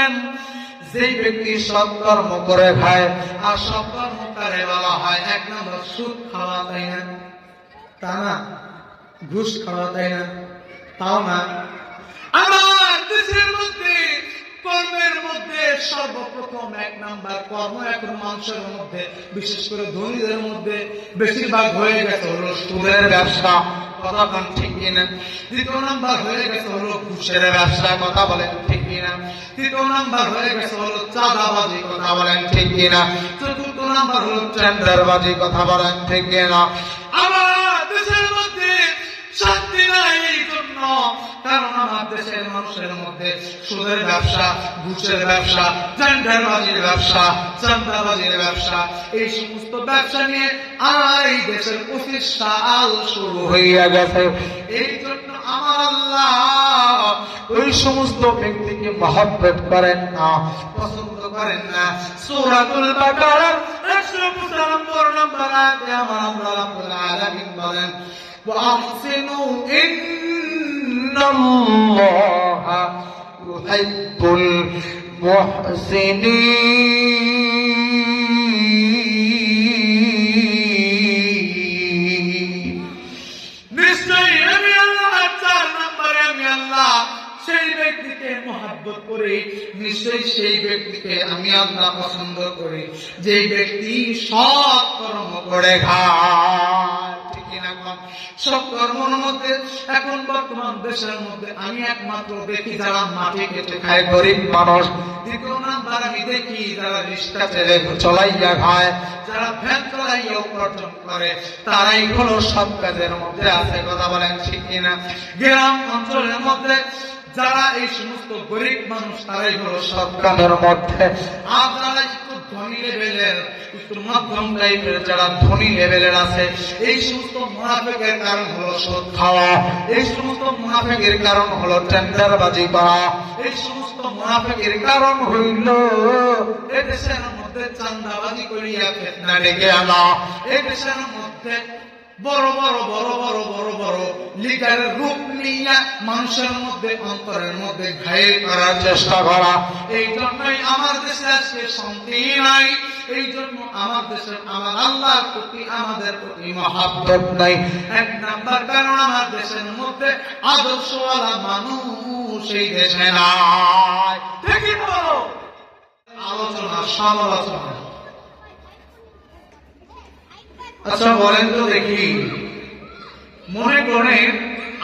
বলেন, যে ব্যক্তি সৎকর্ম করে খায় আর সৎকর্ম করে বলা হয় এক নম্বর সুদ খাওয়া, তাই না? তা না, ঘুষ খাওয়া, তাই না? তাও না। আমার দেশের মধ্যে কর্মের মধ্যে সর্বপ্রথম এক নাম্বার কর্ম এখন মানুষের মধ্যে, বিশেষ করে ধনীদের মধ্যে বেশিরভাগ হয়ে গেছে হলো সুদের ব্যবসা। কথা বলেন ঠিক কিনা? দ্বিতীয় নাম্বার হয়ে গেছে হলো ঘুষের ব্যবসা। কথা বলেন ঠিক কিনা? তৃতীয় নাম্বার হয়ে গেছে হলো চাঁদাবাজি। কথা বলেন ঠিক কিনা? চতুর্থ নাম্বার হলো টেন্ডারবাজি। কথা বলেন ঠিক কিনা? আমার দেশের মধ্যে শান্তি নাই এই জন্য, কারণ আমার দেশের মানুষের মধ্যে সুদের ব্যবসা, ঘুষের ব্যবসা, টেন্ডারবাজির ব্যবসা, চাঁদাবাজির ব্যবসা, এই সমস্ত ব্যবসা নিয়ে এই দেশের 25 সাল শুরু হইয়া গেছে। এই জন্য আমার আল্লাহ ওই সমস্ত ব্যক্তিকে মহব্বত করেন না, পছন্দ করেন না। সূরাতুল বাকারার 195 নম্বর আয়াতে আমার আল্লাহ রাব্বুল আলামিন বলেন, وأحسنوا إن الله يحب المحسنين। নিশ্চয়ই আমি আল্লাহ 4 নম্বরে আমি আল্লাহ সেই ব্যক্তিকে মহব্বত করি, নিশ্চয়ই সেই ব্যক্তিকে আমি আল্লাহ পছন্দ করি যে ব্যক্তি সৎ কর্ম করে খায়। সব কর্মের মধ্যে এখন বর্তমান দেশের মধ্যে আমি একমাত্র দেখি যারা মাটি কেটে খায়, গরিব মানুষ। দ্বিতীয় নাম্বার আমি দেখি যারা রিক্সা চলাইয়া খায়, যারা ভ্যান চলাইয়া উপার্জন করে, তারাই হলো সব কাজের মধ্যে আছে। কথা বলেন ঠিক কিনা? গ্রাম অঞ্চলের মধ্যে যারা এই সমস্ত গরিব মানুষ, তারাই হলো সব কাজের মধ্যে। আর যারা একটু ধনী লেভেলের, একটু মধ্যম টাইপের, যারা ধনী লেভেলের আছে, এই সমস্ত মুনাফিকের কারণ হলো সুদ খাওয়া, এই সমস্ত মুনাফিকের কারণ হলো টেন্ডারবাজি করা, এই সমস্ত মুনাফিকের কারণ হইল এই দেশের মধ্যে চাঁদাবাজি করিয়া ফিতনা ডেকে আনা, এই দেশের মধ্যে বড় বড় বড় বড় বড় বড় লিডারের রূপ নিয়ে মানুষের মধ্যে, অন্তরের মধ্যে ঘায়েল করার চেষ্টা করা। এই জন্যই আমার দেশে আজকে শান্তি নাই, এই জন্য আমার দেশের আমার আল্লাহর প্রতি আমাদের প্রতি মহব্বত নাই। এক নাম্বার কারণ আমার দেশের মধ্যে আদর্শওয়ালা মানুষ এই দেশে নাই। দেখি বলো আলোচনা সমালোচনা। আচ্ছা বলেন তো দেখি, মনে করেন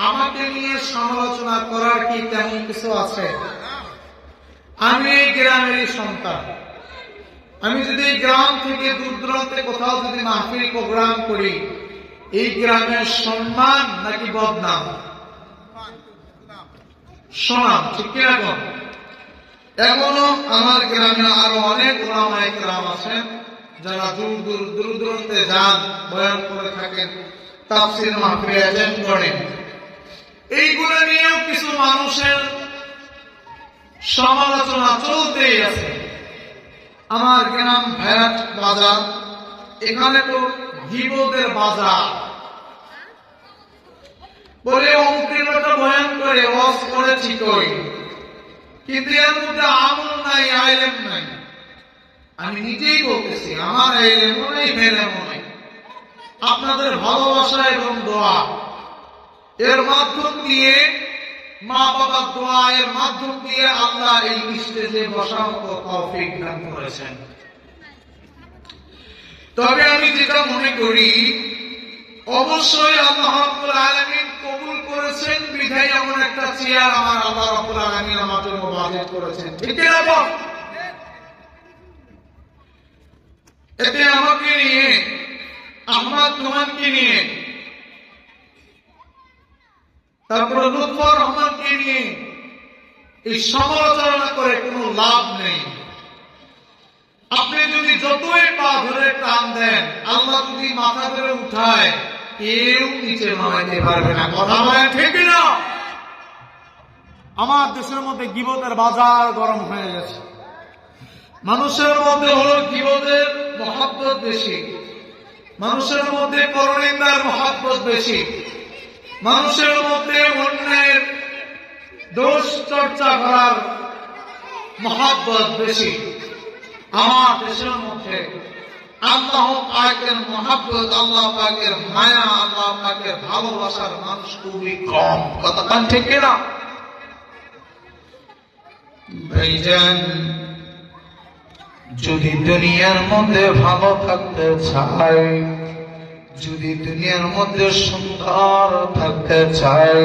আমাকে নিয়ে সমালোচনা করার কি তেমন কিছু আছে? আমি এই গ্রামেরই সন্তান। আমি যদি গ্রাম থেকে দূর দূরান্তে কোথাও যদি মাহফিল প্রোগ্রাম করি, এই গ্রামের সম্মান নাকি বদনাম? সুনাম, ঠিক কিনা? এখনো আমার গ্রামে আরো অনেক ওলামায়ে কেরাম আছেন যারা দূর দূরান্তে যান, বয়ান করে থাকেন, তাফসীর মাহফিল আয়োজন করেন। এইগুলো নিয়েও কিছু মানুষের সমালোচনা চলতেই আছে। আমার গ্রাম ভায়াট বাজার, এখানে তো গীবতের বাজার বলে অঙ্কিরটা বয়ান করে ওয়াজ করেছি কই, কিন্তু এর মধ্যে আমল নাই, আইলেম নাই। আমি নিজেই বলতেছি আমার এলেমও নেই, ফেলেমও নেই। আপনাদের ভালোবাসা এবং দোয়া এর মাধ্যম দিয়ে, মা বাবার দোয়া এর মাধ্যম দিয়ে আল্লাহ এই স্টেজে বসার মতো তৌফিক দান করেছেন। তবে আমি যেটা মনে করি, অবশ্যই আল্লাহ রাব্বুল আলামিন কবুল করেছেন বিধায় এমন একটা চেয়ার আমার আল্লাহ রাব্বুল আলামিন আমার জন্য বাজেট করেছেন, ঠিক না? এতে আমাকে নিয়ে, আহমদ নোমানকে নিয়ে, তারপরে লুৎফর রহমানকে নিয়ে এই সমালোচনা করে কোনো লাভ নেই। আপনি যদি যতই পা ধরে টান দেন, আল্লাহ যদি মাথা ধরে উঠায়, কেউ নিচে নামাইতে পারবে না। কথা বলেন ঠিক না? আমার দেশের মধ্যে গীবতের বাজার গরম হয়ে গেছে। মানুষের মধ্যে হলো গীবতের মহব্বত বেশি, মানুষের মধ্যে পরনিন্দার মহব্বত বেশি, মানুষের মধ্যে অন্যের দোষ চর্চা করার মহব্বত বেশি। আমার দেশের মধ্যে আল্লাহ পাকের মহব্বত, আল্লাহ পাকের মায়া, আল্লাহ পাকের ভালোবাসার মানুষ খুবই কম। কথা বলেন ঠিক কিনা? ভাইজান, যদি দুনিয়ার মধ্যে ভালো থাকতে চাই, যদি দুনিয়ার মধ্যে সুন্দর থাকতে চাই,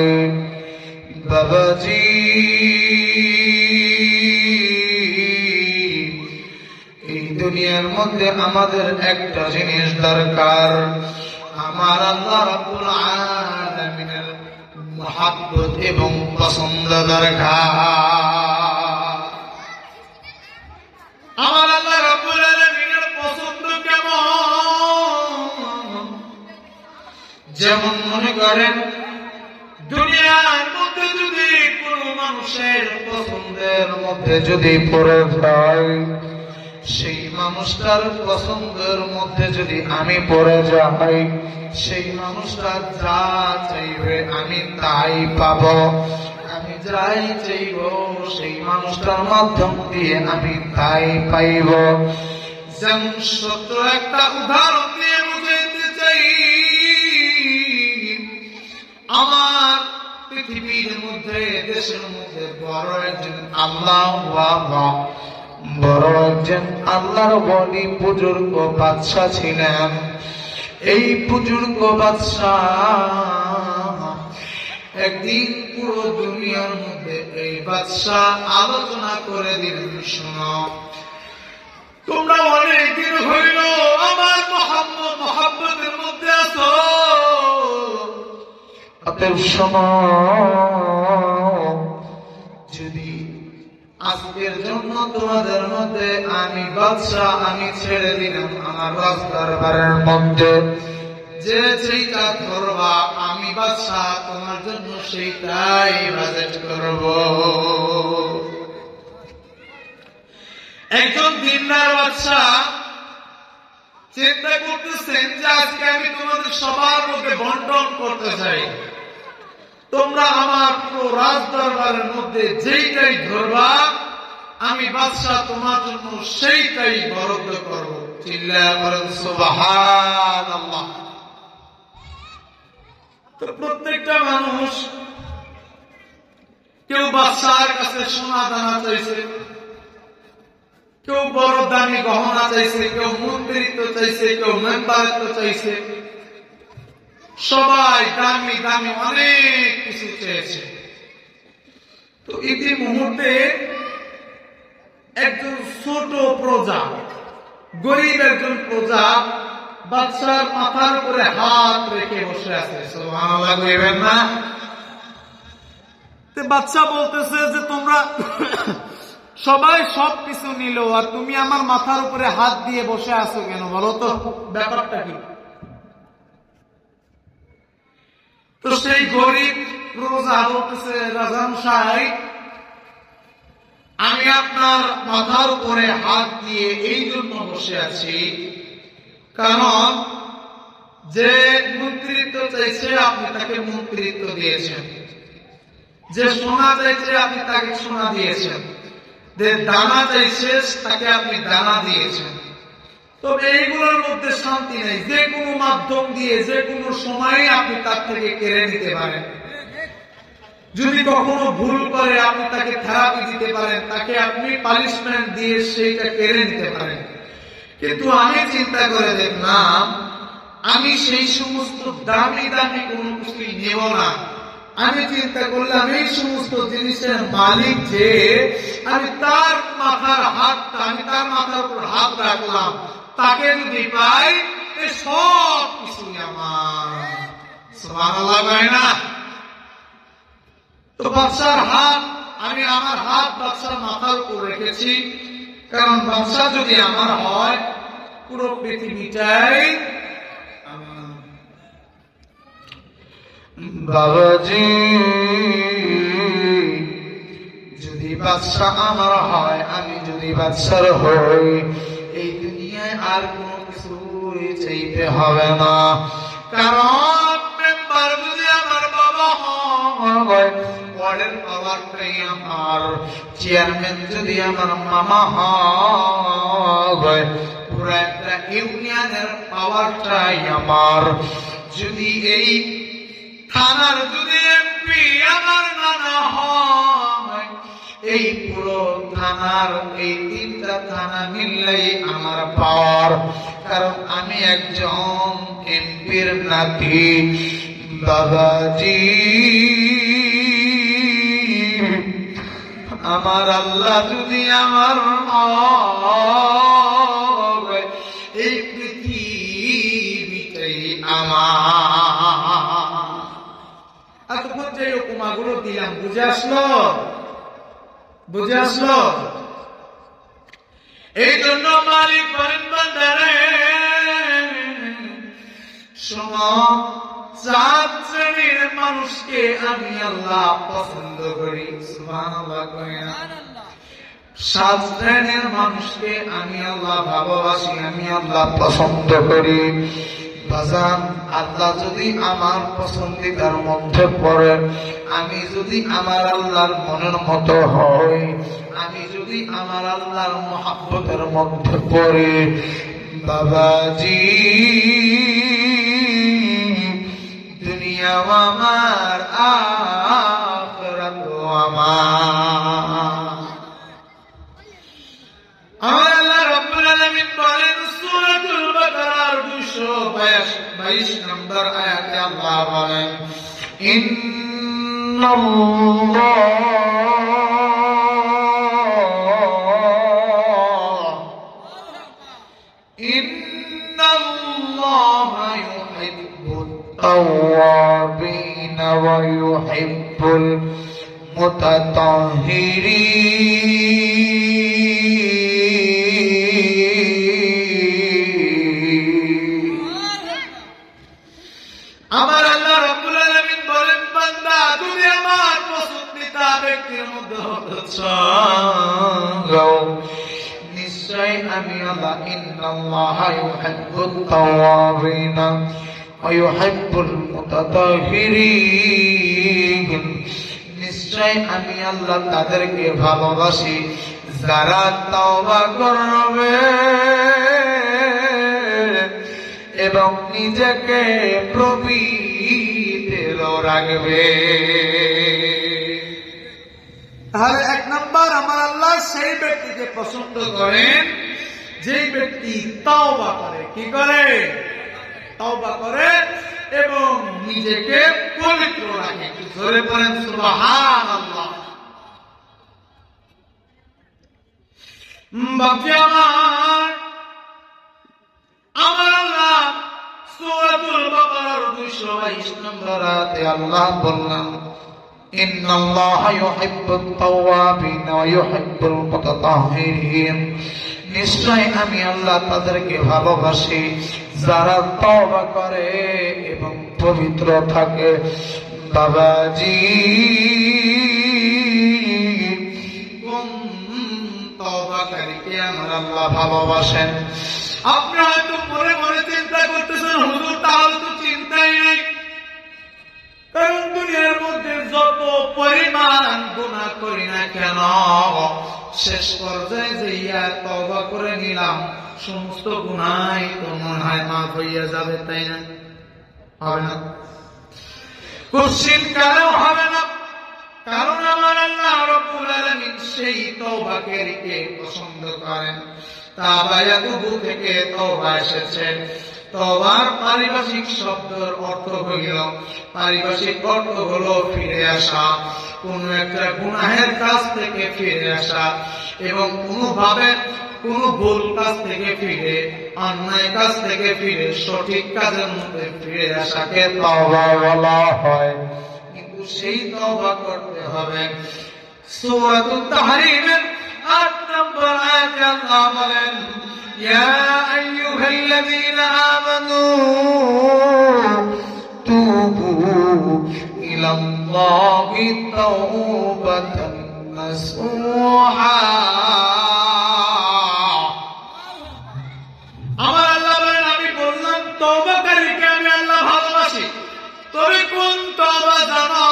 বাবাজি এই দুনিয়ার মধ্যে আমাদের একটা জিনিস দরকার, আমার আল্লাহ রাব্বুল আলামিনের মহব্বত এবং পছন্দ দরকার। আমার আল্লাহ রাব্বুল আলামিনের পছন্দ কেমন? যেমন মনে করেন দুনিয়ার মধ্যে যদি কোন মানুষের পছন্দের মধ্যে যদি পড়ে যায়, সেই মানুষটার পছন্দের মধ্যে যদি আমি পড়ে যাই, সেই মানুষটা যা চাইবে আমি তাই পাব, আমি যাই চাইব সেই মানুষটার মাধ্যম দিয়ে আমি তাই পাইব। যেমন সত্য একটা উদাহরণ দিয়ে বুঝাইতে চাই, আমার পৃথিবীর মধ্যে দেশের মধ্যে বড় একজন আল্লাহ বড় একজন আল্লাহর বলি বুজুর্গ বাদশা ছিলেন। এই বুজুর্গ বাদশা একদিন পুরো দুনিয়ার মধ্যে এই বাদশা আলোচনা করে দিলেন, শোনো তোমরা অনেকদিন হইল আমার মহব্বতের মধ্যে আছো, অতএব শোনো যদি আজকের জন্য তোমাদের মধ্যে আমি বাদশা আমি ছেড়ে দিলাম আমার রাজদরবারের মধ্যে, যে যেটা ধরবা আমি বাদশা তোমার জন্য সেইটাই বাজেট করব। একজন দিনদার বাদশা চিন্তা করতেছেন যে আজকে আমি তোমাদের সবার মধ্যে বন্টন করতে চাই, তোমরা আমার পুরো রাজদরবারের মধ্যে যেইটাই ধরবা আমি বাদশা তোমার জন্য সেইটাই বরাদ্দ করব। চিল্লায়া বলেন সুবহানাল্লাহ। তো প্রত্যেকটা মানুষ কেউ বাদশার কাছে সোনা দানা চাইছে, কেউ বড় দামি গহনা চাইছে, কেউ মন্ত্রিত্ব চাইছে, কেউ মেম্বারত্ব চাইছে, সবাই দামি দামি অনেক কিছু চেয়েছে। তো ইতি মুহূর্তে একজন ছোট প্রজা, গরিব একজন প্রজা বাদশার মাথার উপরে হাত রেখে বসে আছে। সুবহানাল্লাহ কইবেন না? বাদশা বলতেছে যে তোমরা সবাই সবকিছু নিল আর তুমি আমার মাথার উপরে হাত দিয়ে বসে আছো কেন, বলো তো ব্যাপারটা কি? তো সেই গরিব প্রজা বলতেছে, রাজামশাই আমি আপনার মাথার উপরে হাত দিয়ে এই জন্য বসে আছি, কারণ যে মন্ত্রিত্ব চাইছে আপনি তাকে মন্ত্রিত্ব দিয়েছেন, যে সোনা চাইছে আপনি তাকে সোনা দিয়েছেন, যে দানা চাইছে তাকে আপনি দানা দিয়েছেন। তবে এইগুলোর মধ্যে শান্তি নেই, যে কোনো মাধ্যম দিয়ে যে কোনো সময়ে আপনি তার থেকে কেড়ে নিতে পারেন। যদি কখনো ভুল করে আপনি তাকে থেরাপি দিতে পারেন, তাকে আপনি পানিশমেন্ট দিয়ে সেইটা কেড়ে নিতে পারেন। কিন্তু আমি চিন্তা করে দেখলাম আমি সেই সমস্ত দামি দামি কোনো কিছুই নেব না। আমি চিন্তা করলাম এই সমস্ত জিনিসের মালিক যে, আমি তার মাথার হাতটা, আমি তার মাথার উপর হাত রাখলাম, তাকে যদি পাই সব কিছুই আমার। সুবহানাল্লাহ কয় না? তো বাদশার হাত, আমি আমার হাত বাদশার মাথার উপর রেখেছি, কারণ বাদশা যদি আমার হয় পুরো পৃথিবীটাই বাবাজি। যদি বাদশা আমার হয়, আমি যদি বাদশার হই, এই দুনিয়ায় আর কোনো কিছুই চাইতে হবে না। কারণ মেম্বার যদি আমার বাবা হয়, ওয়ার্ডের পাওয়ারটাই আমার, চেয়ারম্যান যদি আমার মামা হয়, পুরো একটা ইউনিয়নের পাওয়ারটাই আমার, যদি এই থানার যদি এমপি আমার নানা হয়, এই পুরো থানার এই 3টা থানা মিললেই আমার পাওয়ার, কারণ আমি একজন এমপির নাতি। বাবাজি, আমার আল্লাহ যদি আমার এই পৃথিবীটাই আমার। এতক্ষণ যে উপমাগুলো দিলাম বুঝে আসলো? বুঝে আসলো? এই জন্য মালিক বলেন বান্দারে শোনো, 4 শ্রেণীর মানুষকে আমি আল্লাহ পছন্দ করি। সুবহানাল্লাহ কইয়া 7 শ্রেণীর মানুষকে আমি আল্লাহ ভালোবাসি, আমি আল্লাহ পছন্দ করি। বাজান, আল্লাহ যদি আমার পছন্দিদার মধ্যে পড়ে, আমি যদি আমার আল্লাহর মনের মতো হই, আমি যদি আমার আল্লাহর মহব্বতের মধ্যে পড়ি, বাবাজি দুনিয়াও আমার আখিরাতও আমার। আমার আল্লাহ রাব্বুল আলামিন বলেন সূরাতুল বাকারার 222 নম্বর আয়াতে আল্লাহ বলেন, ইন্নাল্লাহা ইউহিব্বুত তাওয়াবিন ওয়া ইউহিব্বুল মুতাতাহহিরিন। আমার আল্লাহ রাব্বুল আলামিন বলেন, বান্দা তুমি আমার পছন্দিতা ব্যক্তির মধ্যে হতে চাও, নিশ্চয় আমি আল্লাহ ইন্নাল্লাহা ইউহিব্বুত তাওয়াবিন ওয়া ইউহিব্বুল মুতাতাহহিরিন। নিশ্চয় আমি আল্লাহ তাদেরকে ভালোবাসি যারা তওবা করবে এবং নিজেকে পবিত্র রাখবে। তাহলে 1 নম্বর, আমার আল্লাহ সেই ব্যক্তিকে পছন্দ করেন যে ব্যক্তি তওবা করে। কি করে? তওবা করে এবং নিজেকে পবিত্র রাখে। জোরে বলেন সুবহানাল্লাহ। বাকি আমার আল্লাহ সূরাতুল বাকারার 222 নম্বর আয়াতে আল্লাহ বললেন, ইন্নাল্লাহা ইউহিব্বুত তাওয়াবিন ওয়া ইউহিব্বুল মুতাতাহহিরিন। নিশ্চয় আমি আল্লাহ তাদেরকে ভালোবাসি যারা তওবা করে এবং পবিত্র থাকে। বাবাজি, কোন তওবাকারীকে আমার আল্লাহ ভালোবাসেন? আপনি হয়তো মনে মনে চিন্তা করতেছেন, হুজুর তাহলে তো চিন্তাই নেই, কারণ দুনিয়ার মধ্যে যত পরিমাণ গুনাহ করি না কেন, শেষ পর্যায়ে যে তওবা করে নিলাম সমস্ত গুনাহই তো মনে হয় মাফ হইয়া যাবে, তাই না? হবে না? কোশ্চিন কারও হবে না, কারণ আমার আল্লাহ রাব্বুল আলামিন সেই তওবাকারীকে পছন্দ করেন। তাওবা ইয়াতুবু থেকে তওবা এসেছে। তওবার পারিভাষিক শব্দের অর্থ হইল, পারিভাষিক অর্থ হলো ফিরে আসা, কোন একটা গুনাহের কাজ থেকে ফিরে আসা এবং কোনভাবে কোন ভুল কাজ থেকে ফিরে, অন্যায় কাজ থেকে ফিরে সঠিক কাজের মধ্যে ফিরে আসাকে তওবা বলা হয়। কিন্তু সেই তওবা করতে হবে। সূরাতুত তাহরীমের 8 নম্বর আয়াতে আল্লাহ বলেন, ইয়া আইয়ুহাল্লাযীনা আমানু তুবু ইলাল্লাহি তাওবাতান নাসুহা। আমার আল্লাহ বলেন, আমি বললাম তওবাকারীকে আমি আল্লাহ ভালোবাসি। তবে কোন তওবা জানো?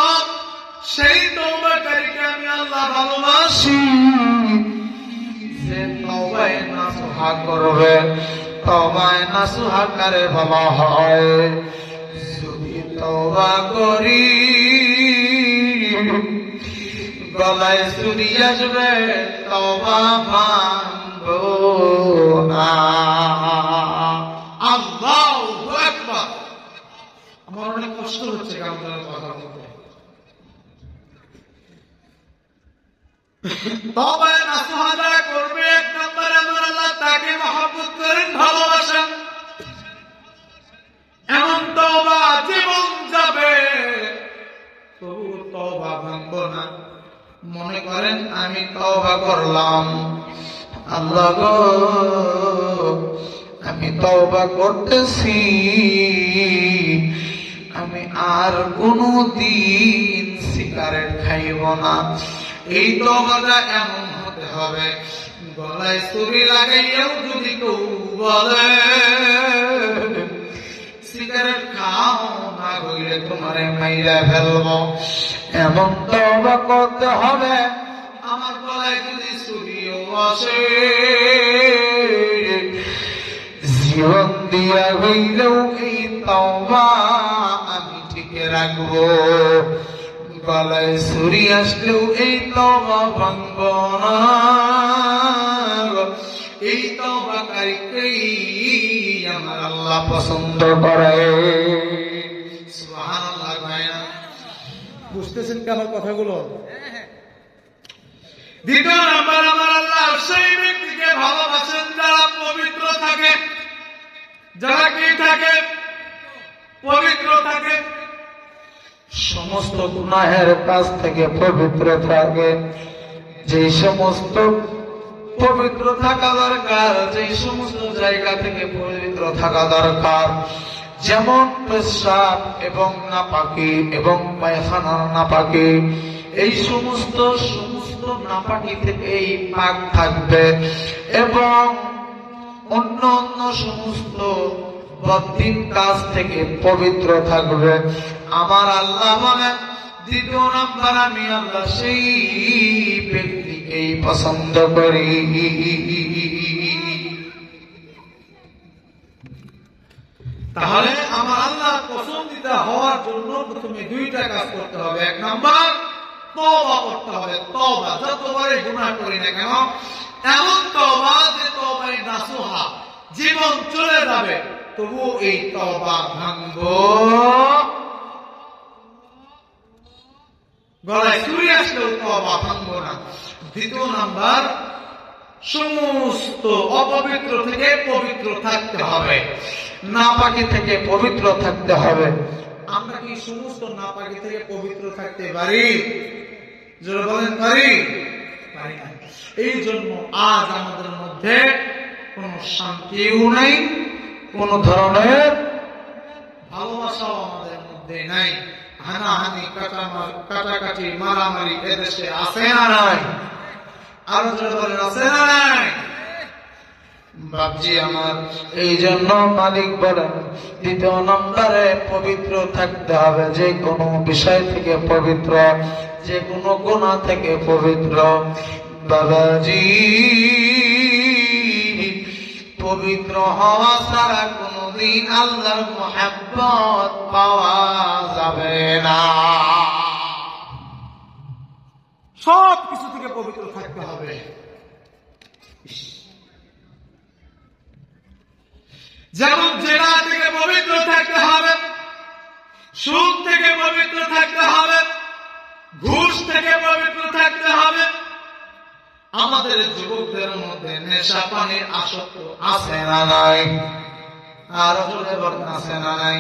সেই তওবা ভালোবাসি, যে তওবায়ে নাসুহা করবে, তওবায়ে নাসুহা কারে বলা হয়? যদি তওবা করি গলায় চুরি আসবে, তওবা ভাঙবো না। আল্লাহু আকবার। আমার অনেক কষ্ট হচ্ছে আপনাদের কথা বলতে। তওবায়ে নাসুহা যারা করবে, এক নম্বরে আমার আল্লাহ তাকে মহব্বত করেন, ভালোবাসেন। এমন তওবা জীবন যাবে তবু তওবা ভাঙবো না। মনে করেন আমি তওবা করলাম, আল্লাহ গো আমি তওবা করতেছি, আমি আর কোনদিন সিগারেট খাইব না। এই তওবাটা এমন হতে হবে, গলায় ছুরি লাগাইয়াও যদি কেউ বলে সিগারেট খাও না হইলে তোমারে মাইরা ফেলবো, এমন তওবা করতে হবে। আমার গলায় যদি ছুরিও আসে, জীবন দিয়া হইলেও এই তওবা আমি ঠিকই রাখবো। গলায় ছুরি আসলেও এই তওবা ভাঙবো না। এই তওবাকারীকেই আমার আল্লাহ পছন্দ করে। সুবহানাল্লাহ। বুঝতেছেন কি আমার কথাগুলো? দ্বিতীয় নাম্বার, আমার আল্লাহ সেই ব্যক্তিকে ভালোবাসেন যারা পবিত্র থাকে। যারা কি থাকে? পবিত্র থাকে। সমস্ত গুনাহের কাছ থেকে পবিত্র থাকে। যে সমস্ত পবিত্র থাকা দরকার, যে সমস্ত জায়গা থেকে পবিত্র থাকা দরকার, যেমন পেশাব এবং নাপাকি এবং পায়খানার নাপাকি, এই সমস্ত নাপাকি থেকে এই পাক থাকবে এবং অন্য অন্য সমস্ত বদ্দিন কাজ থেকে পবিত্র থাকবে। আমার আল্লাহ বলেন, দ্বিতীয় নাম্বার আমি আল্লাহ সেই ব্যক্তিকেই পছন্দ করি। তাহলে আমার আল্লাহ পছন্দিদা হওয়ার জন্য প্রথমে দুইটা কাজ করতে হবে। এক নাম্বার, তওবা করতে হবে। তওবা যতবারই গুনাহ করি না কেন, এমন তওবা যে তওবায়ে নাসুহা, জীবন চলে যাবে তবু এই তওবা ভাঙবো। গলায় ছুরি আসলেও তওবা ভাঙবো না। দ্বিতীয় নাম্বার, সমস্ত অপবিত্র থেকে পবিত্র থাকতে হবে, নাপাকি থেকে পবিত্র থাকতে হবে। আমরা কি সমস্ত নাপাকি থেকে পবিত্র থাকতে পারি? যারা বলেন পারি? পারি না। এই জন্য আজ আমাদের মধ্যে কোন শান্তিও নাই, কোন ধরনের ভালোবাসাও আমাদের মধ্যে নাই। হানাহানি, কাটাকাটি, মারামারি এদেশে আছে না নাই? আরো যারা বলেন আছে না নাই? বাপজি আমার, এই জন্য মালিক বলেন দ্বিতীয় নম্বরে পবিত্র থাকতে হবে। যে কোনো বিষয় থেকে পবিত্র, যে কোনো গুনাহ থেকে পবিত্র। বাবাজি, পবিত্র হওয়া ছাড়া কোনদিন আল্লাহর মুহাব্বত পাওয়া যাবে না। সব কিছু থেকে পবিত্র থাকতে হবে। যেমন জেনা থেকে পবিত্র থাকতে হবে, সুদ থেকে পবিত্র থাকতে হবে, ঘুষ থেকে পবিত্র থাকতে হবে। আমাদের যুবকদের মধ্যে নেশা পানির আসক্ত আছে না নাই? আর আছে না নাই?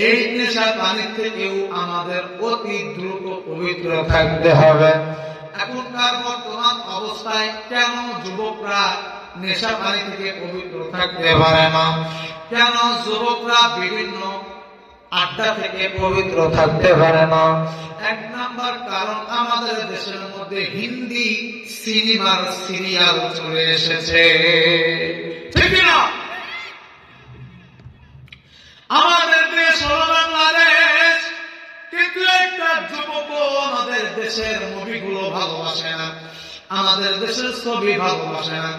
এই নেশা পানির থেকেও আমাদের অতি দ্রুত পবিত্র থাকতে হবে। এখনকার বর্তমান অবস্থায় কেন যুবকরা নেশা পানি থেকে পবিত্র থাকতে পারে না? কেন যুবকরা বিভিন্ন আড্ডা থেকে পবিত্র থাকতে পারে না? এক নাম্বার কারণ, আমাদের দেশের মধ্যে হিন্দি সিনেমার সিরিয়াল চলে এসেছে, ঠিক না? আমাদের দেশ হল বাংলাদেশ, কিন্তু একটা যুবকও আমাদের দেশের মুভিগুলো ভালোবাসে না, আমাদের দেশের ছবি ভালোবাসে না।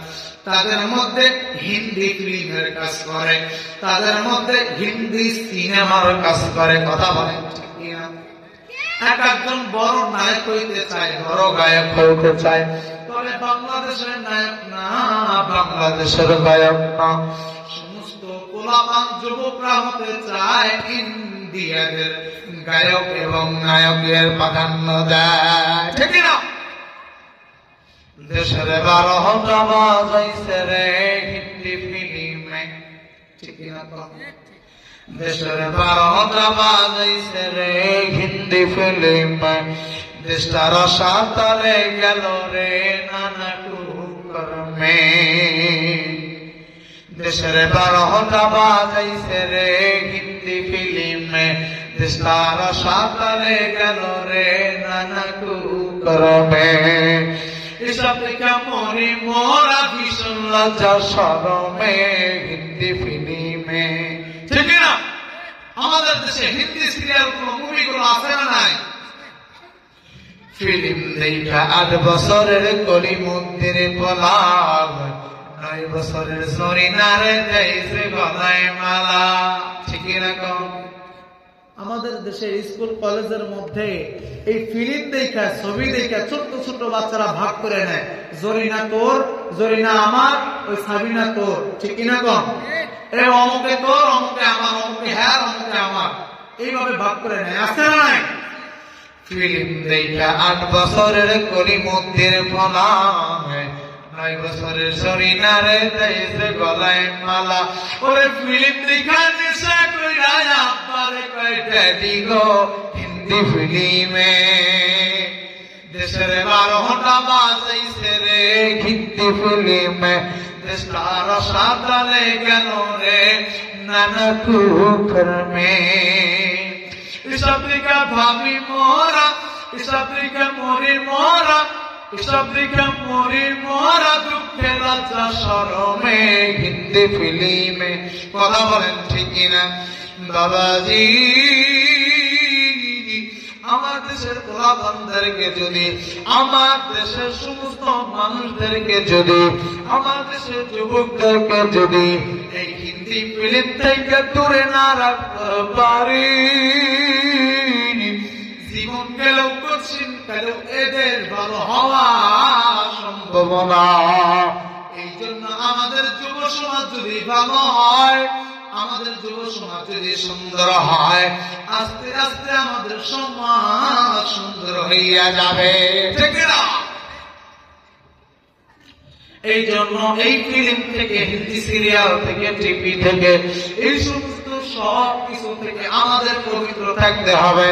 তাদের মধ্যে হিন্দি ফিল্মের কাজ করে, তাদের মধ্যে হিন্দি সিনেমার কাজ করে। কথা বলেন ঠিক কিনা? এক একজন বড় নায়ক হইতে চায়, বড় গায়ক হইতে চায়, তবে বাংলাদেশের নায়ক না, বাংলাদেশের গায়ক না। সমস্ত পোলাপান যুবকরা হতে চায় ইন্ডিয়াদের গায়ক এবং নায়কের প্রাধান্য দেয়। ঠিক না? দেশের 12টা বাজাইছে রে হিন্দি ফিল্মে। ঠিক না? দেশের 12টা বাজাইছে রে হিন্দি ফিল্মে। দেশটার সাঁতারে গেল রে নানা টুকরমে। দেশের 12টা বাজাইছে রে হিন্দি ফিল্মে। দেশটার সাঁতারে গেল রে নানা টুকরমে। এসব থেকে মরি মোরা ভীষণ লজ্জা শরমে হিন্দি ফিল্মে। ঠিক না? আমাদের দেশে হিন্দি সিরিয়াল কোন মুভিগুলো আছে না নাই? ফিল্ম দেখা 8 বছরের কলি মন্দিরে পলাব, 9 বছরের সরিনারে দেইছে গলায় মালা। ঠিক না? আমাদের দেশের স্কুল কলেজের মধ্যে এই ফিল্ম দেখা, ছবি দেখা ছোট্ট ছোট্ট বাচ্চারা ভাগ করে নেয়, জরিনা তোর, জরিনা আমার, ওই সাবিনা তোর। ঠিক না? কম এ অমুকে তোর, অমুকে আমার, অমুকে হ্যাঁ, অমুকে আমার, এইভাবে ভাগ করে নেয়। আছে না নাই? ফিল্ম দেখা 8 বছরের কলি মন্দির ফলা, 9 বছরের সরিনারে দেইছে গলায় মালা। ওরে ফিল্ম দেখা নেশা কইরা আব্বারে কয় ড্যাডি গো হিন্দি ফিল্মে। দেশের 12টা বাজাইছে রে হিন্দি ফিল্মে। দেশটার সাঁতারে গেল রে নানা কুকর্মে। এসব দিকে ভাবি মোরা, এসব দিকে মরি মোরা, এসব দিকে মরি মোরা দুঃখে লজ্জা শরমে হিন্দি ফিল্মে। কথা বলেন ঠিক কিনা? বাবাজি, আমার দেশের পোলাপানদেরকে যদি, আমার দেশের সমস্ত মানুষদেরকে যদি, আমার দেশের যুবকদেরকে যদি এই হিন্দি ফিল্ম থেকে দূরে না রাখতে পারি, জীবন গেলেও কঠিন গেলেও এদের ভালো হওয়া সম্ভব না। এই জন্য আমাদের যুব সমাজ যদি ভালো হয়, আমাদের যুব সমাজ যদি সুন্দর হয়, আস্তে আস্তে আমাদের সমাজ সুন্দর হইয়া যাবে। ঠিক না? এই জন্য এই ফিল্ম থেকে, হিন্দি সিরিয়াল থেকে, টিভি থেকে, এই সমস্ত সব কিছু থেকে আমাদের পবিত্র থাকতে হবে।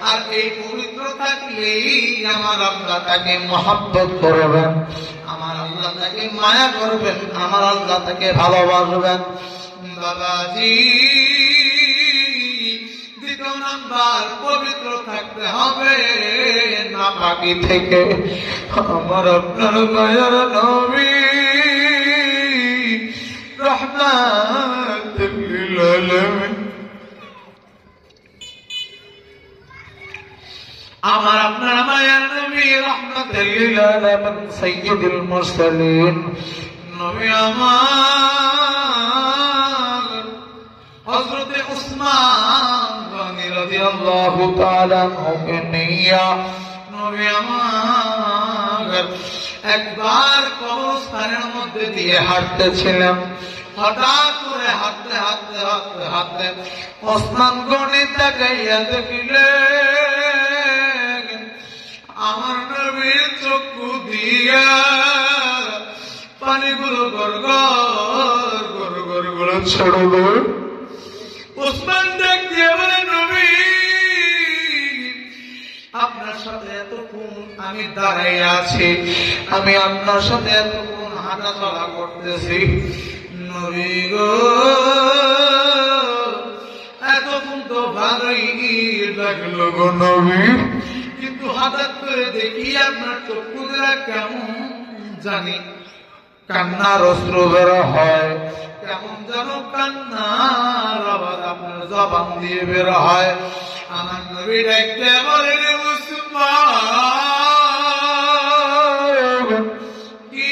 আর এই পবিত্র থাকলেই আমার আল্লাহ তাকে মহব্বত করবেন, আমার আল্লাহ তাকে মায়া করবেন, আমার আল্লাহ তাকে ভালোবাসবেন। বাবাজি, 2 নাম্বার পবিত্র থাকতে হবে নাপাকি থেকে। আমার আপনার মায়ার নবী রাহমাতুল লিল আলামিন, আমার আপনার মায়ার নবী রাহমাতুল লিল আলামিন, সাইয়্যিদুল মুরসালিন নবী আমার হযরত উসমান গনি রাদিয়াল্লাহু তাআলা আনহু নিয়া নবী আমার একবার কবরস্থানের মধ্যে দিয়ে হাঁটতেছিলেন। হঠাৎ করে হাঁটতে হাঁটতে হাঁটতে হাঁটতে ওসমান গনি তাকাইয়া দেখলেন আমার নবীর চক্ষু দিয়া পানিগুলো গড়গড় গড়গড় করে ছড়লো। ওসমান ডাক দিয়ে বলে, নবী আপনার সাথে এতক্ষণ আমি দাঁড়াই আছি, আমি আপনার সাথে এতক্ষণ হাঁটা চলা করতেছি, নবী গো এতক্ষণ তো ভালোই লাগলো গো নবী, কিন্তু হঠাৎ করে দেখি আপনার চক্ষু দ্বারা কেমন জানি কান্নার অশ্রু বের হয়, কেমন যেন কান্নার আওয়াজ আপনার জবান দিয়ে বের হয়। আমার নবী ডাকতে বলেন, উসমান, কি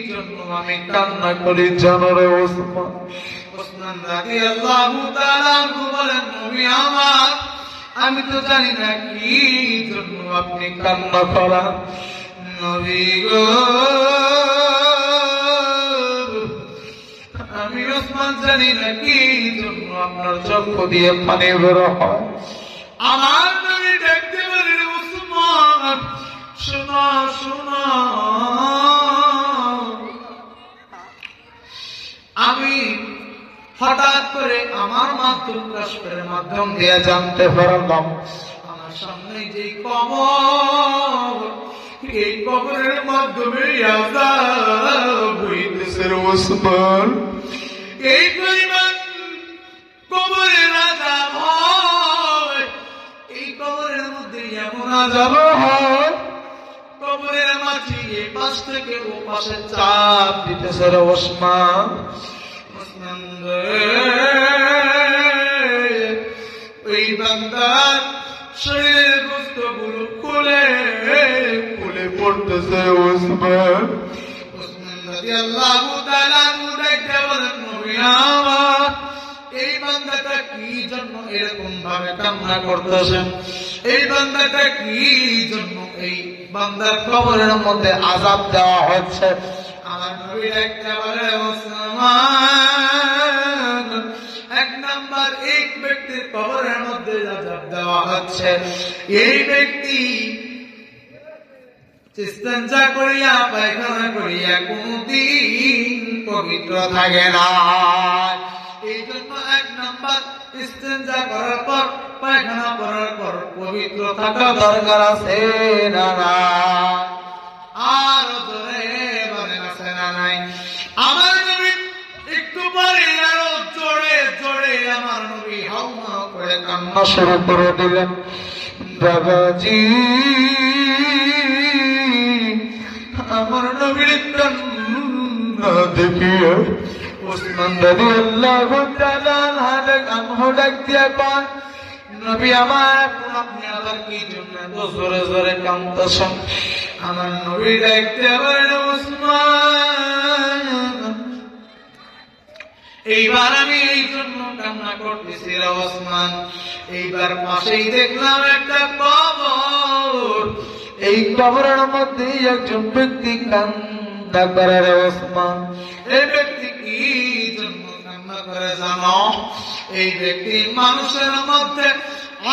জন্য আমি কান্না করি জানো রে উসমান? উসমান রাদিয়াল্লাহু তাআলা বলেন, নবী আমার, আমি তো জানি না কি জন্য আপনি কান্না করেন। নবী গো, আমি উসমান জানি না কি জন্য আপনার চক্ষু দিয়ে পানি বের হয়। আমার নবী দেখতে পারেন, উসমান শোনো শোনো, আমি হঠাৎ করে আমার মাধ্যম কাশফের মাধ্যম দিয়ে জানতে পারলাম আমার সামনে যে কবর, এই কবরের মাধ্যমে আযাব হইতেছে উসমান। এই পরিমাণ কবরের আযাব হয়, এই কবরের মধ্যে এমন আযাব হয়, কবরের মাটি এই পাশ থেকে ও পাশে চাপ দিতেছে রে উসমান। ওই বান্দার শরীরের গোশতগুলো খুলে খুলে পড়তেছে উসমান। উসমান রাদিয়াল্লাহু তাআলা দেখতে বলেন, নবী আমার, এই বান্দাটা কি জন্য এরকম ভাবে কান্না করতেছেন? এই বান্দাটা কি জন্য এই বান্দার কবরের মধ্যে আযাব দেওয়া হচ্ছে? আমার নবী দেখতে বলে, উসমান, এক নাম্বার, এক ব্যক্তির কবরের মধ্যে আযাব দেওয়া হচ্ছে, এই ব্যক্তি ইস্তেঞ্জা করিয়া পায়খানা করিয়া কোনদিন পবিত্র থাকে না। এই জন্য এক নাম্বার, ইস্তেঞ্জা করার পর পায়খানা করার পর পবিত্র থাকা দরকার আছে না না? আর জোরে বলেন আছে না নাই? আমার নবী একটু পরে আরো জোরে জোরে আমার নবী হাউমা করে কান্না শুরু করে দিলেন। বাবাজি, আমার নবীর কান্না দেখিয়ে উসমান রাদিয়াল্লাহু তাআলা আনহু ডাক দিয়া কয়, নবী আমার, আপনি আবার কি জন্য জোরে জোরে কাঁদতেছেন? আমার নবী ডাকতে বলেন, উসমান, এইবার আমি এই জন্য কান্না করতেছি রে উসমান, এইবার পাশেই দেখলাম একটা কবর, এই কবরের মধ্যে একজন ব্যক্তি কান্না করে রে উসমান। এই ব্যক্তি কি জন্য কান্না করে জানো? এই ব্যক্তি মানুষের মধ্যে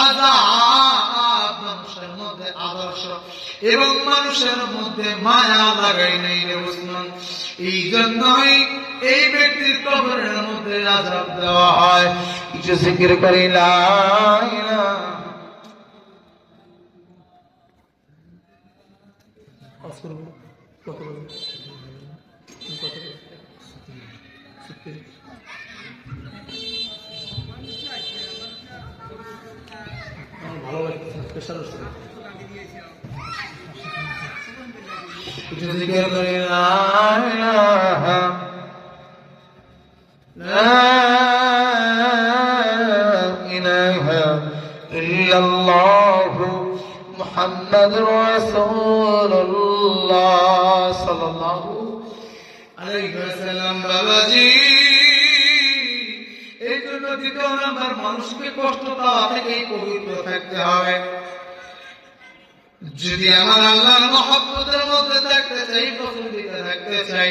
আযাব, মানুষের মধ্যে আদর্শ এবং মানুষের মধ্যে মায়া লাগাই নেই রে উসমান। এই জন্যই এই ব্যক্তির কবরের মধ্যে আযাব দেওয়া হয়। কিছু জিকির করি লা ইলাহা ভালো লাগছে স্পেশাল জিকির করি লা ইলাহা ইল্লাল্লাহু মুহাম্মাদুর রাসূলুল্লাহ সাল্লাল্লাহু আলাইহি ওয়াসাল্লাম। বাবাজি, এই জন্য দ্বিতীয় নাম্বার, মানুষকে কষ্ট দেওয়া থেকে পবিত্র থাকতে হবে। যদি আমার আল্লাহর মহব্বতের মধ্যে থাকতে চাই, পছন্দিতে থাকতে চাই,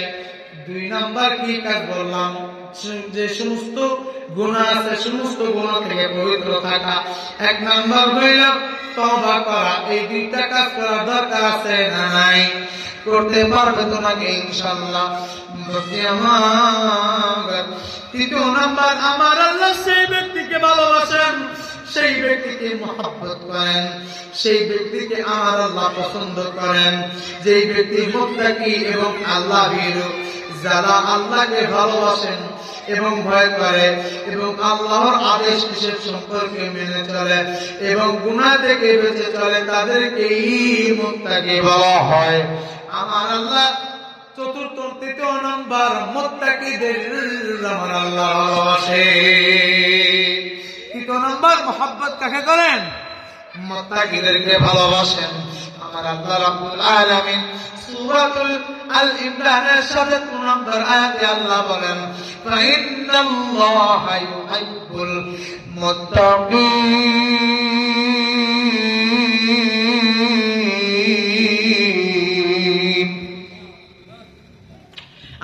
দুই নাম্বার কি কাজ বললাম? যে সমস্ত গুনাহ আছে সমস্ত গুনাহ থেকে পবিত্র থাকা। এক নাম্বার হইল তওবা করা। এই দুইটা কাজ করার দরকার আছে না নাই? করতে পারবে তো নাকি ইনশাআল্লাহ? তৃতীয় নাম্বার, আমার আল্লাহ সেই ব্যক্তিকে ভালোবাসেন, সেই ব্যক্তিকে মহব্বত করেন, সেই ব্যক্তিকে আমার আল্লাহ পছন্দ করেন, যেই ব্যক্তি মুত্তাকি এবং আল্লাহ ভীরু, যারা আল্লাহকে ভালোবাসেন এবং ভয় করে এবং আল্লাহর আদেশ নিষেধ সম্পর্কে মেনে চলে এবং গুনাহ থেকে বেঁচে চলে, তাদেরকেই মুত্তাকি বলা হয়। আমার আল্লাহ তৃতীয় নাম্বার মুত্তাকিদের আমার আল্লাহ ভালোবাসে। তৃতীয় নাম্বার মহব্বত কাকে করেন? মুত্তাকিদেরকে ভালোবাসেন। আমার আল্লাহ রাব্বুল আলামিন সূরাতুল আল ইমরানের ৭৭ নম্বর আয়াতে আল্লাহ বলেন, ফাইন্নাল্লাহা ইউহিব্বুল মুত্তাকিন।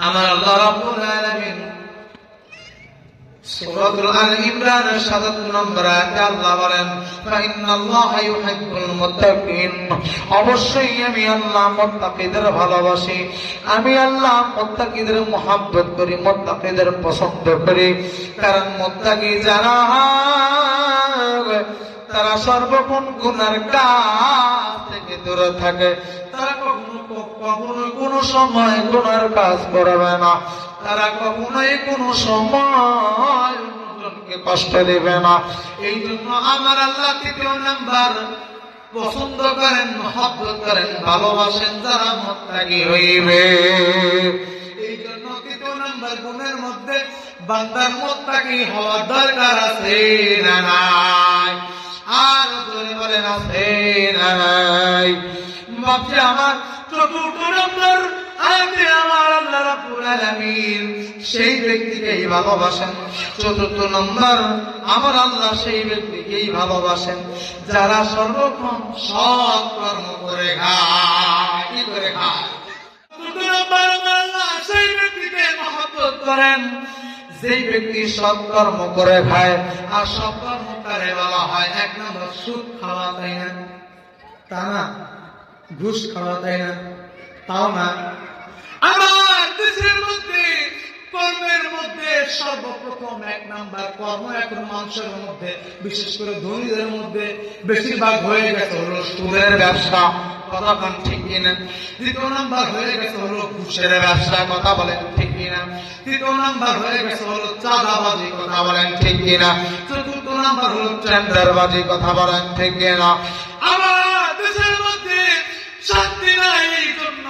আমার আল্লাহ রাব্বুল আলামিন সূরাতুল আল ইমরানের ৭৭ নম্বর আয়াতে আল্লাহ বলেন, ফাইন্নাল্লাহা ইউহিব্বুল মুত্তাকিন। অবশ্যই আমি আল্লাহ মুত্তাকিদের ভালোবাসি। আমি আল্লাহ মুত্তাকিদের মহব্বত করি, মুত্তাকিদের পছন্দ করি। কারণ মুত্তাকি যারা তারা সর্বক্ষণ গুনার কাজ থেকে দূরে থাকে। তারা কখনো কোনো সময় গুনার কাজ করবে না। তারা কখনোই কোনো সময় অন্যজনকে কষ্ট দেবে না। এই জন্য আমার আল্লাহ তৃতীয় নাম্বার পছন্দ করেন, মহব্বত করেন, ভালোবাসেন যারা মুত্তাকি হইবে। এই জন্য তৃতীয় নাম্বার গুণের মধ্যে বান্দার মুত্তাকি হওয়ার দরকার আছে না নাই? আর জোরে বলেন আছে না নাই? বাপজি আমার চতুর্থ নম্বর আয়াতে আমার আল্লাহ রাব্বুল আলামিন সেই ব্যক্তিকেই ভালোবাসেন। চতুর্থ নম্বর আমার আল্লাহ সেই ব্যক্তিকেই ভালোবাসেন যারা সর্বক্ষণ সৎ কর্ম করে খায়। কি করে খায়? চতুর্থ নম্বর আমার আল্লাহ সেই ব্যক্তিকে মহব্বত করেন যেই ব্যক্তি সৎ কর্ম করে খায়। আর সৎ কর্ম কারে বলা হয়? এক নম্বর সুদ খাওয়া, তাই না? তা না। ঘুষ খাওয়া, তাই না? তাও না। আমার দেশের মধ্যে কর্মের মধ্যে সর্বপ্রথম এক নাম্বার কর্ম এখন মানুষের মধ্যে, বিশেষ করে ধনীদের মধ্যে বেশিরভাগ হয়ে গেছে হলো সুদের ব্যবসা। কথা বলেন ঠিক কিনা? দ্বিতীয় নাম্বার হয়ে গেছে হলো ঘুষের ব্যবসা। কথা বলেন ঠিক কিনা? তৃতীয় নাম্বার হয়ে গেছে হলো চাঁদাবাজি। কথা বলেন ঠিক কিনা? চতুর্থ নাম্বার হলো টেন্ডারবাজি। কথা বলেন ঠিক কিনা? আমার দেশের মধ্যে শান্তি নাই এই জন্য,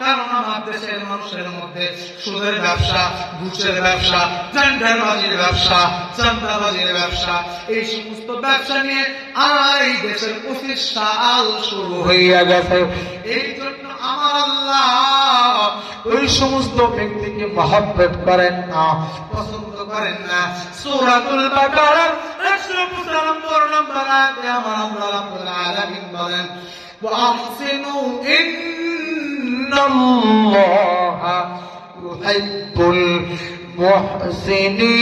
কারণ আমার দেশের মানুষের মধ্যে সুদের ব্যবসা, ঘুষের ব্যবসা, টেন্ডারবাজির ব্যবসা, চাঁদাবাজির ব্যবসা, এই সমস্ত ব্যবসা নিয়ে আর এই দেশের 25 সাল শুরু হইয়া গেছে। এই জন্য আমার আল্লাহ ওই সমস্ত ব্যক্তিকে মহব্বত করেন না, পছন্দ করেন না। সূরাতুল বাকারার 195 নম্বর আয়াতে আমার আল্লাহ রাব্বুল আলামিন বলেন, وأحسنوا إن الله يحب المحسنين।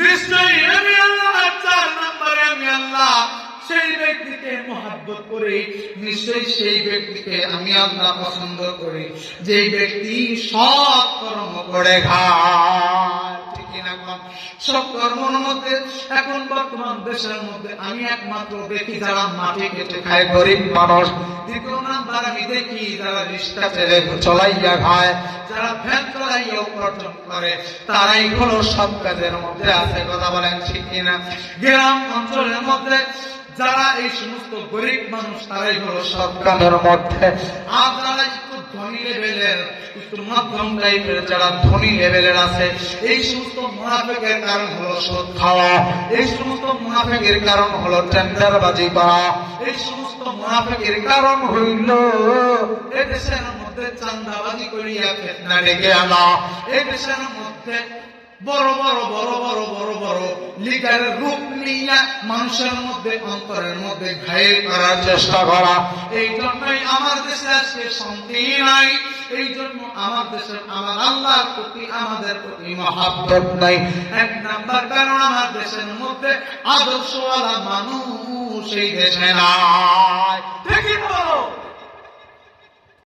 নিশ্চয়ই আমি আল্লাহ 4 নম্বরে আমি আল্লাহ সেই ব্যক্তিকে মহব্বত করি, নিশ্চয়ই সেই ব্যক্তিকে আমি আল্লাহ পছন্দ করি যে ব্যক্তি সৎ কর্ম করে খায়। সব কর্মের মধ্যে এখন বর্তমান দেশের মধ্যে আমি একমাত্র দেখি যারা মাটি কেটে খায়, গরিব মানুষ। দ্বিতীয় নাম্বার আমি দেখি যারা রিক্সা চলাইয়া খায়, যারা ভ্যান চলাইয়া উপার্জন করে, তারাই হলো সব কাজের মধ্যে আছে। কথা বলেন ঠিক কিনা? গ্রাম অঞ্চলের মধ্যে যারা এই সমস্ত গরিব মানুষ, তারাই হলো সব কাজের মধ্যে। আর যারা একটু ধনী লেভেলের, একটু মধ্যম টাইপের, যারা ধনী লেভেলের আছে, এই সমস্ত মুনাফিকের কারণ হলো সুদ খাওয়া, এই সমস্ত মুনাফিকের কারণ হলো টেন্ডারবাজি করা, এই সমস্ত মুনাফিকের কারণ হইল এই দেশের মধ্যে চাঁদাবাজি করিয়া ফিতনা ডেকে আনা, এই দেশের মধ্যে বড় বড় বড় বড় বড় বড় লিডারের রূপ নিয়ে মানুষের মধ্যে, অন্তরের মধ্যে ঘায়েল করার চেষ্টা করা। এই জন্যই আমার দেশে আজকে শান্তি নাই। এই জন্য আমার দেশের, আমার আল্লাহর প্রতি, আমাদের প্রতি মহব্বত নাই। এক নাম্বার কারণ আমার দেশের মধ্যে আদর্শওয়ালা মানুষ এই দেশে নাই। ঠিক তো?